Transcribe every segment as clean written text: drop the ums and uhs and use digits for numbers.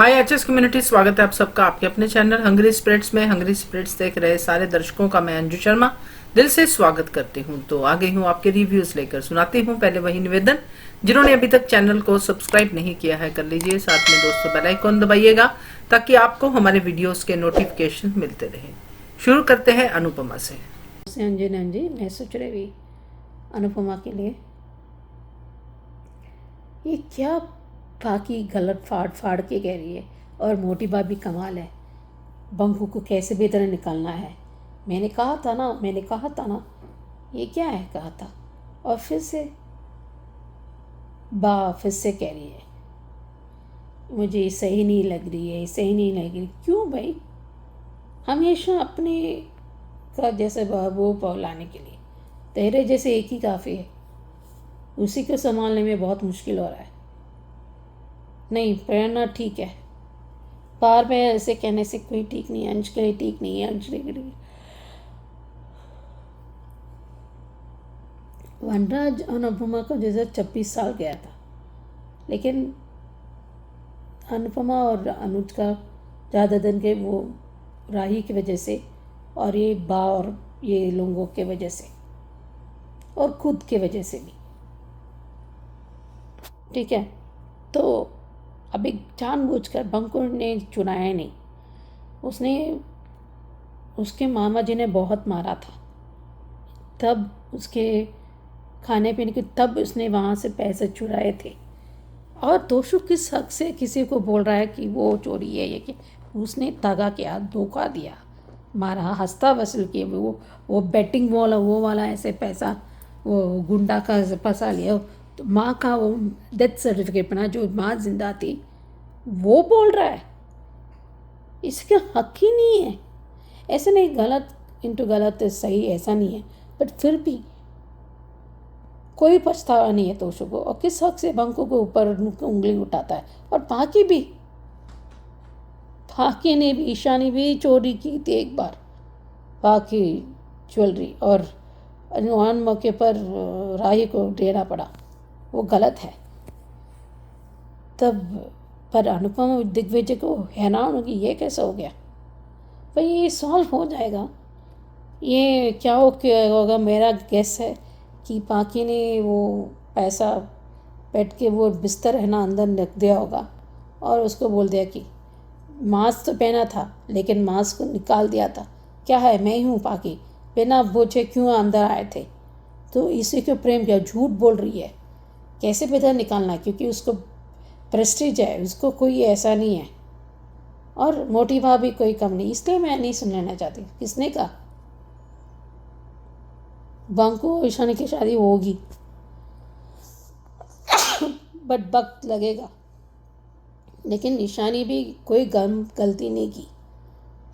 हाय HS community, स्वागत है आप सबका आपके अपने चैनल हंग्री स्पिरिट्स में। हंग्री स्पिरिट्स देख रहे सारे दर्शकों का मैं अंजू शर्मा दिल से स्वागत करती हूं। तो आ गई हूं आपके रिव्यूज लेकर, सुनाती हूं। पहले वही निवेदन, जिन्होंने अभी तक चैनल को सब्सक्राइब नहीं किया है कर लीजिए, साथ में दोस्तों बेल आइकॉन दबाइएगा ताकि आपको हमारे वीडियोस के नोटिफिकेशन मिलते रहे। शुरू करते हैं अनुपमा से। अंजी मैं सोच रही अनुपमा के लिए ये क्या बाकी गलत फाड़ के कह रही है। और मोटी बात भी कमाल है, बंकू को कैसे भी तरह निकालना है। मैंने कहा था ना ये क्या है, कहा था। और फिर से कह रही है मुझे सही नहीं लग रही है, सही नहीं लग रही। क्यों भाई, हमेशा अपने का जैसे वो लाने के लिए तेरे जैसे एक ही काफ़ी है, उसी को संभालने में बहुत मुश्किल हो रहा है। नहीं, प्रेरणा ठीक है, बार बार ऐसे कहने से कोई ठीक नहीं है। अंश के लिए ठीक नहीं है, अंजलि के लिए। वनराज अनुपमा को जैसे 26 साल गया था, लेकिन अनुपमा और अनुज का ज़्यादा दिन के वो राही की वजह से और ये और ये लोगों के वजह से और खुद के वजह से भी, ठीक है। तो अभी जानबूझकर बंकुर ने चुनाया नहीं, उसने उसके मामा जी ने बहुत मारा था, तब उसके खाने पीने के तब उसने वहाँ से पैसे चुराए थे। और दोषु किस हक से किसी को बोल रहा है कि वो चोरी है, ये कि उसने दगा किया, धोखा दिया, मारा, हंसता वसूल किए। वो बेटिंग वाला ऐसे पैसा वो गुंडा का फंसा लिया। तो माँ का वो डेथ सर्टिफिकेट बना, जो माँ जिंदा थी, वो बोल रहा है। इसका हक ही नहीं है। ऐसे नहीं, गलत इंटू गलत सही ऐसा नहीं है, बट फिर भी कोई पछतावा नहीं है तोशु को। और किस हक से बंकू को ऊपर उंगली उठाता है। और बाकी ने भी, ईशानी भी चोरी की थी एक बार, बाकी ज्वेलरी, और अनुमान मौके पर राही को देना पड़ा, वो गलत है। तब पर अनुपमा दिग्विजय को हैरान होगी ये कैसा हो गया। भाई ये सॉल्व हो जाएगा। ये क्या होगा, मेरा गेस है कि बाकी ने वो पैसा बैठ के वो बिस्तर है ना अंदर रख दिया होगा और उसको बोल दिया कि मास्क तो पहना था लेकिन मास्क को निकाल दिया था, क्या है मैं ही हूँ पाकी, बिना पूछे क्यों अंदर आए थे। तो इसी को प्रेम किया, झूठ बोल रही है, कैसे बेहतर निकालना है, क्योंकि उसको प्रेस्टीज है, उसको कोई ऐसा नहीं है। और मोटी भाभी कोई कम नहीं, इसलिए मैं नहीं सुन लेना चाहती। किसने कहा बंकू और ईशानी की शादी होगी, बट वक्त लगेगा। लेकिन ईशानी भी कोई गलती नहीं की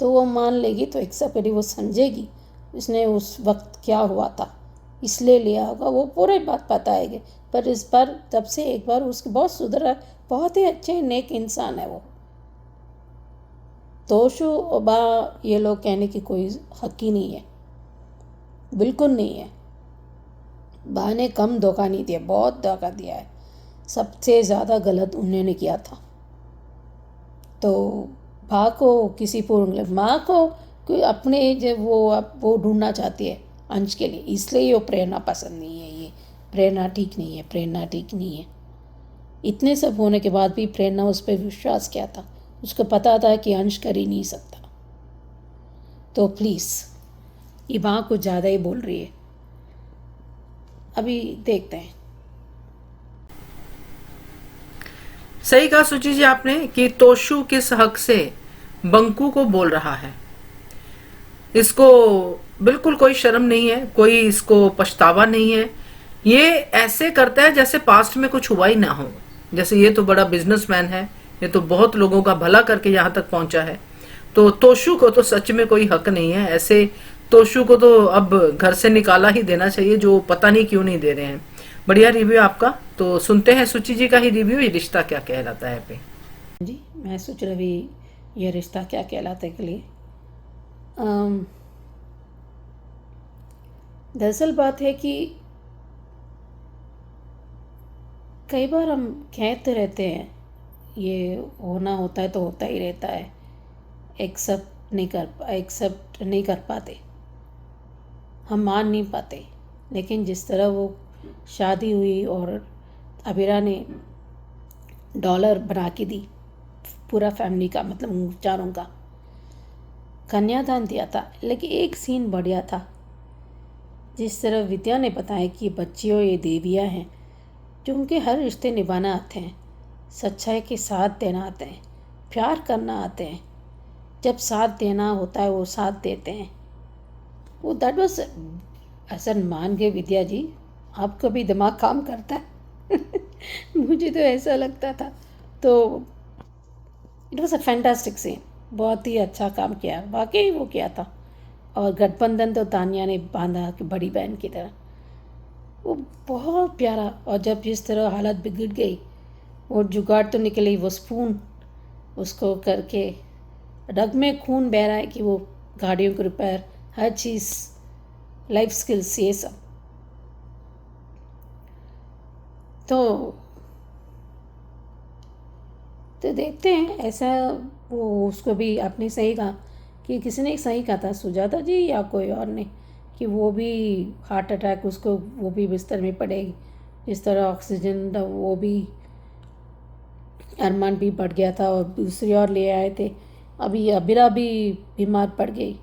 तो वो मान लेगी, तो एक्सेप्ट करेगी, वो समझेगी उसने उस वक्त क्या हुआ था, इसलिए लिया होगा, वो पूरी बात बताएगी। पर इस बार तब से एक बार उसकी बहुत सुधरा, बहुत ही अच्छे नेक इंसान है वो। तोशु बा ये लोग कहने की कोई हक ही नहीं है, बिल्कुल नहीं है। बा ने कम धोखा नहीं दिया, बहुत धोखा दिया है। सबसे ज़्यादा गलत उन्होंने किया था। तो बा को किसी पूर्ण, माँ को कोई अपने जब वो ढूंढना चाहती है अंश के लिए, इसलिए वो प्रेरणा पसंद नहीं है। ये प्रेरणा ठीक नहीं है, प्रेरणा ठीक नहीं है। इतने सब होने के बाद भी प्रेरणा उस पर विश्वास किया था, उसको पता था कि अंश कर ही नहीं सकता। तो प्लीज़, ये माँ कुछ ज़्यादा ही बोल रही है। अभी देखते हैं। सही कहा सुची जी आपने कि तोशु किस हक से बंकू को बोल रहा है। इसको बिल्कुल कोई शर्म नहीं है, कोई इसको पछतावा नहीं है। ये ऐसे करता है जैसे पास्ट में कुछ हुआ ही ना हो, जैसे ये तो बड़ा बिजनेसमैन है, ये तो बहुत लोगों का भला करके यहाँ तक पहुंचा है। तो तोशु को तो सच में कोई हक नहीं है। ऐसे तोशु को तो अब घर से निकाला ही देना चाहिए, जो पता नहीं क्यों नहीं दे रहे हैं। बढ़िया रिव्यू आपका। तो सुनते हैं सुची जी का ही रिव्यू, ये रिश्ता क्या कहलाता है पे। जी मैं सोच रही ये रिश्ता क्या कहलाता है के लिए। दरअसल बात है कि कई बार हम कहते रहते हैं ये होना होता है तो होता ही रहता है, एक्सेप्ट नहीं कर पाते, हम मान नहीं पाते। लेकिन जिस तरह वो शादी हुई और अबीरा ने डॉलर बना के दी पूरा फैमिली का, मतलब चारों का कन्यादान दिया था। लेकिन एक सीन बढ़िया था, जिस तरह विद्या ने बताया कि बच्चियों ये देवियाँ हैं जो उनके हर रिश्ते निभाना आते हैं, सच्चाई के साथ देना आते हैं, प्यार करना आते हैं, जब साथ देना होता है वो साथ देते हैं। वो दैट वाज ऐसा मान गए विद्या जी, आपका भी दिमाग काम करता है। मुझे तो ऐसा लगता था। तो it was a fantastic scene, बहुत ही अच्छा काम किया, वाकई वो किया था। और गठबंधन तो तानिया ने बांधा कि बड़ी बहन की तरह, वो बहुत प्यारा। और जब जिस तरह हालत बिगड़ गई, वो जुगाड़ तो निकली, वो स्पून उसको करके रग में खून बह रहा है कि वो गाड़ियों को रिपेयर, हर चीज़, लाइफ स्किल्स, ये सब। तो देखते हैं ऐसा। वो उसको भी आपने सही कहा कि किसी ने सही कहा था, सुजाता जी या कोई और ने, कि वो भी हार्ट अटैक, उसको वो भी बिस्तर में पड़ेगी। जिस तरह ऑक्सीजन था, वो भी अरमान भी बढ़ गया था और दूसरी ओर ले आए थे। अभी अबिरा भी बीमार पड़ गई,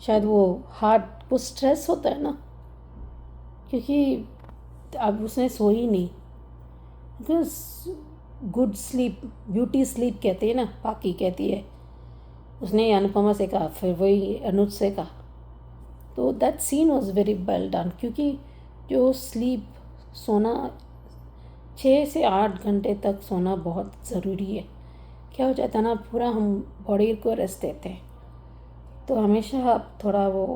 शायद वो हार्ट को स्ट्रेस होता है ना, क्योंकि अब उसने सोई नहीं। Because good sleep, beauty sleep कहते हैं ना, पाकी कहती है, उसने अनुपमा से कहा, फिर वही अनुज से कहा। तो that scene was very well done, क्योंकि जो स्लीप, सोना 6 से 8 घंटे तक सोना बहुत ज़रूरी है। क्या हो जाता है ना, पूरा हम बॉडी को रेस्ट देते हैं। तो हमेशा आप थोड़ा वो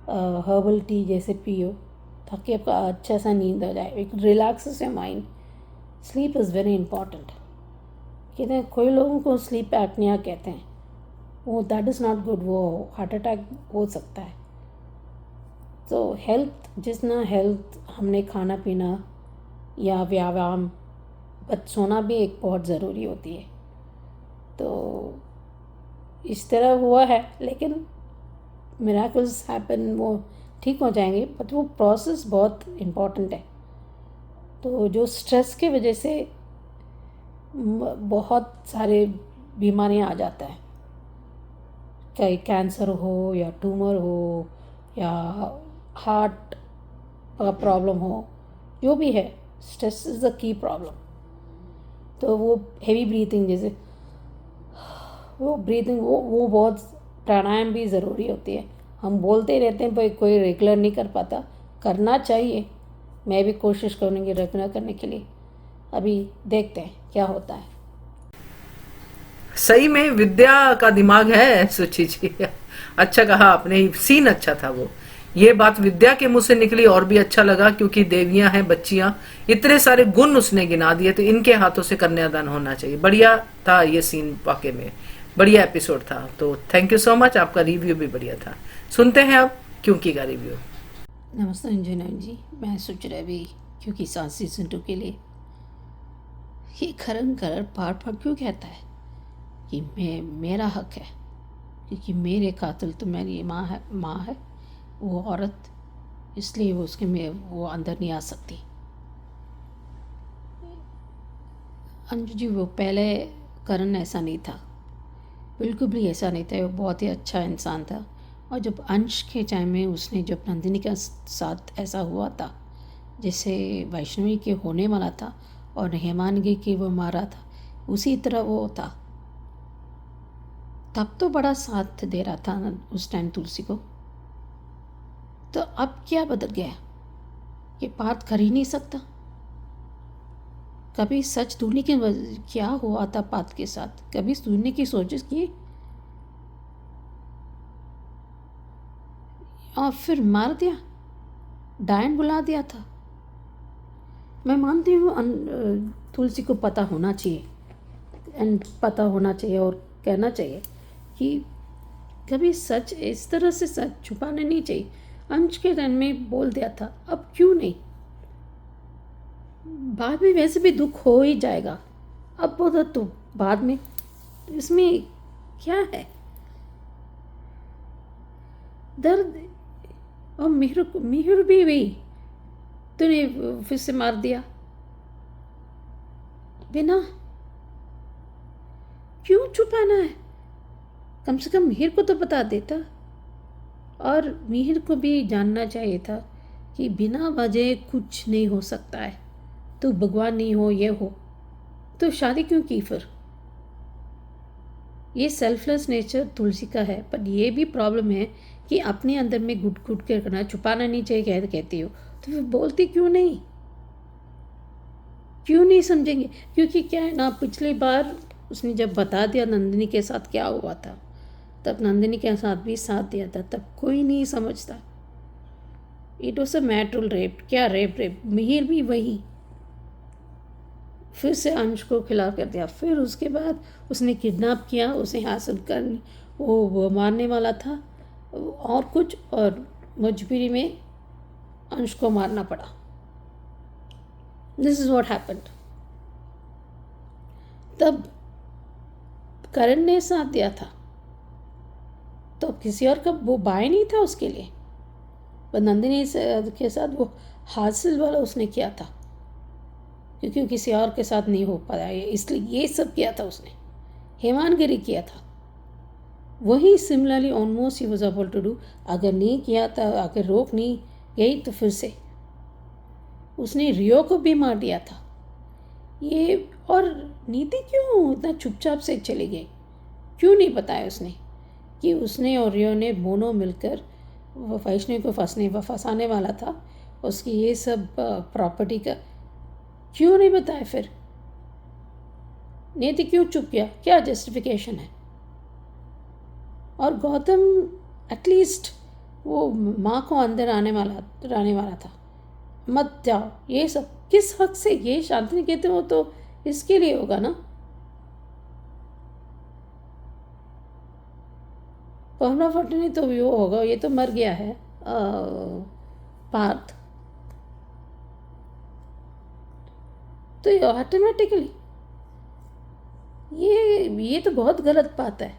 हर्बल टी जैसे पियो, ताकि आपका अच्छा सा नींद हो जाए, एक रिलैक्स से mind. Sleep is very important. कहते हैं कोई लोगों को स्लीप एपनिया कहते हैं, वो दैट इज़ नॉट गुड, वो हार्ट अटैक हो सकता है। तो हेल्थ, जितना हेल्थ हमने खाना पीना या व्यायाम, बट सोना भी एक बहुत ज़रूरी होती है। तो इस तरह हुआ है, लेकिन मिराकल्स हैपन, वो ठीक हो जाएंगे, बट वो प्रोसेस बहुत इम्पॉर्टेंट है। तो जो स्ट्रेस के वजह से बहुत सारे बीमारियां आ जाता है, चाहे कैंसर हो या ट्यूमर हो या हार्ट का प्रॉब्लम हो, जो भी है, stress is the key problem. तो वो हेवी ब्रीथिंग, जैसे वो ब्रीथिंग, वो बहुत, प्राणायाम भी ज़रूरी होती है। हम बोलते रहते हैं पर कोई रेगुलर नहीं कर पाता, करना चाहिए। मैं भी कोशिश करूँगी रेगुलर करने के लिए। अभी देखते हैं क्या होता है। सही में विद्या का दिमाग है सुचि जी। अच्छा कहा आपने, सीन अच्छा था वो। ये बात विद्या के मुंह से निकली और भी अच्छा लगा, क्योंकि देवियां हैं, बच्चियां, इतने सारे गुण उसने गिना दिए, तो इनके हाथों से कन्यादान होना चाहिए। बढ़िया था ये सीन, वाकई में बढ़िया एपिसोड था। तो थैंक यू सो मच, आपका रिव्यू भी बढ़िया था। सुनते हैं अब क्योंकि का रिव्यू। नमस्ते इंजीनियर जी, मैं सोच रहा भी क्योंकि सात सीजन 2 के लिए ये खरन कर पार क्यों कहता है कि मेरा हक है, क्योंकि मेरे कातिल तो मेरी माँ है वो औरत, इसलिए वो उसके में वो अंदर नहीं आ सकती। अंजू जी, वो पहले करण ऐसा नहीं था, बिल्कुल भी ऐसा नहीं था, वो बहुत ही अच्छा इंसान था। और जब अंश के टाइम में उसने जब नंदिनी के साथ ऐसा हुआ था, जैसे वैष्णवी के होने वाला था और हेमानगी की वो मारा था, उसी तरह वो था। तब तो बड़ा साथ दे रहा था उस टाइम तुलसी को। तो अब क्या बदल गया, ये बात कर ही नहीं सकता। कभी सच ढूंढने की क्या हुआ था पात के साथ, कभी सुनने की सोच की, और फिर मार दिया, डायन बुला दिया था। मैं मानती हूँ तुलसी को पता होना चाहिए, एंड पता होना चाहिए और कहना चाहिए कि कभी सच इस तरह से सच छुपाने नहीं चाहिए। अंश के टाइम में बोल दिया था, अब क्यों नहीं, बाद में वैसे भी दुख हो ही जाएगा, अब बोला तो बाद में, इसमें क्या है? दर्द और मिहिर भी वही, तूने फिर से मार दिया बिना, क्यों छुपाना है? कम से कम मिहिर को तो बता देता। और मिहिर को भी जानना चाहिए था कि बिना वजह कुछ नहीं हो सकता है। तो भगवान नहीं हो, ये हो, तो शादी क्यों की फिर? ये सेल्फलेस नेचर तुलसी का है, पर ये भी प्रॉब्लम है कि अपने अंदर में घुट घुट के रखना, छुपाना नहीं चाहिए कहती हो, तो फिर बोलती क्यों नहीं? क्यों नहीं समझेंगे? क्योंकि क्या है ना, पिछली बार उसने जब बता दिया नंदिनी के साथ क्या हुआ था, तब नंदिनी के साथ भी साथ दिया था, तब कोई नहीं समझता। It was a material rape. क्या रेप? मिहिर भी वही, फिर से अंश को खिला कर दिया। फिर उसके बाद उसने किडनैप किया, उसे हासिल कर वो मारने वाला था और कुछ, और मजबूरी में अंश को मारना पड़ा। This is what happened. तब करण ने साथ दिया था, तो किसी और का वो बाय नहीं था उसके लिए, पर नंदिनी के साथ वो हासिल वाला उसने किया था, क्योंकि किसी और के साथ नहीं हो पाया, इसलिए ये सब किया था उसने। हेमानगिरी किया था वही, सिमिलरली ऑलमोस्ट ही वाज एबल टू डू। अगर नहीं किया था, अगर रोक नहीं गई, तो फिर से उसने रियो को भी मार दिया था। ये, और नीति क्यों इतना चुपचाप से चली गई? क्यों नहीं बताया उसने कि उसने और रियो ने दोनों मिलकर वैष्णवी को फंसाने वाला था, उसकी ये सब प्रॉपर्टी का क्यों नहीं बताया? फिर नीति क्यों चुप किया? क्या जस्टिफिकेशन है? और गौतम एटलीस्ट वो माँ को अंदर आने वाला था, मत जाओ, ये सब किस हक से? ये शांति कहते हो तो इसके लिए होगा ना। पहुना फटने तो वो होगा, ये तो मर गया है पार्थ, तो ऑटोमेटिकली ये तो बहुत गलत बात है।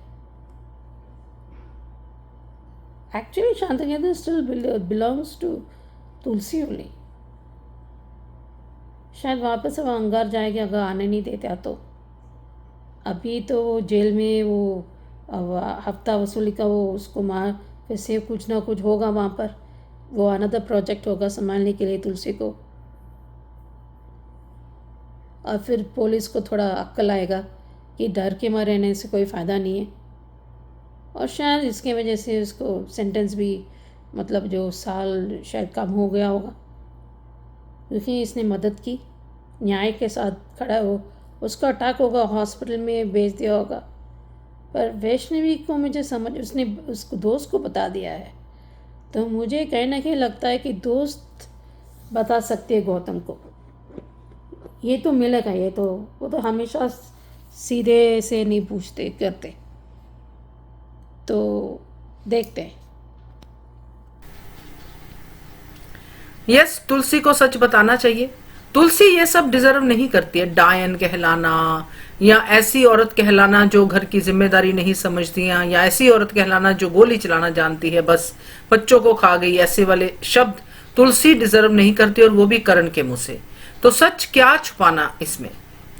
Actually Shantiniketan still belongs to Tulsi only. शायद वापस अब अंगार जाएगी अगर आने नहीं देता तो। अभी तो वो जेल में वो हफ्ता वसूली का वो उसको मार, फिर से कुछ ना कुछ होगा वहाँ पर, वो अनदर प्रोजेक्ट होगा संभालने के लिए तुलसी को, और फिर पुलिस को थोड़ा अक्ल आएगा कि डर के मारे रहने से कोई फ़ायदा नहीं है। और शायद इसके वजह से उसको सेंटेंस भी, मतलब जो साल शायद कम हो गया होगा, क्योंकि इसने मदद की, न्याय के साथ खड़ा हो। उसका अटैक होगा, हॉस्पिटल में भेज दिया होगा, पर वैष्णवी को मुझे समझ, उसने उसको दोस्त को बता दिया है, तो मुझे कहीं ना कहीं लगता है कि दोस्त बता सकते हैं गौतम को, ये तो मिलेगा, ये तो वो तो हमेशा सीधे से नहीं पूछते करते, तो देखते हैं। यस, तुलसी को सच बताना चाहिए। तुलसी ये सब डिजर्व नहीं करती है, डायन कहलाना या ऐसी औरत कहलाना जो घर की जिम्मेदारी नहीं समझती है, या ऐसी औरत कहलाना जो गोली चलाना जानती है, बस बच्चों को खा गई, ऐसे वाले शब्द तुलसी डिजर्व नहीं करती, और वो भी करण के मुंह से। तो सच क्या छुपाना इसमें?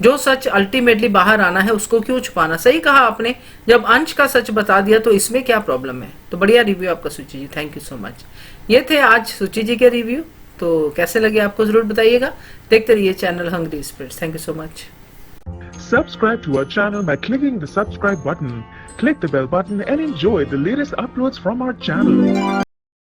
जो सच अल्टीमेटली बाहर आना है उसको क्यों छुपाना? सही कहा आपने, जब अंश का सच बता दिया तो इसमें क्या प्रॉब्लम है? तो बढ़िया रिव्यू आपका सुची जी, थैंक यू सो मच। ये थे आज सुची जी के रिव्यू, तो कैसे लगे आपको जरूर बताइएगा। देखते रहिए channel Hungry Spirits. Thank you so much. Subscribe to our channel by clicking the subscribe button. Click the bell button and enjoy the latest uploads from our channel.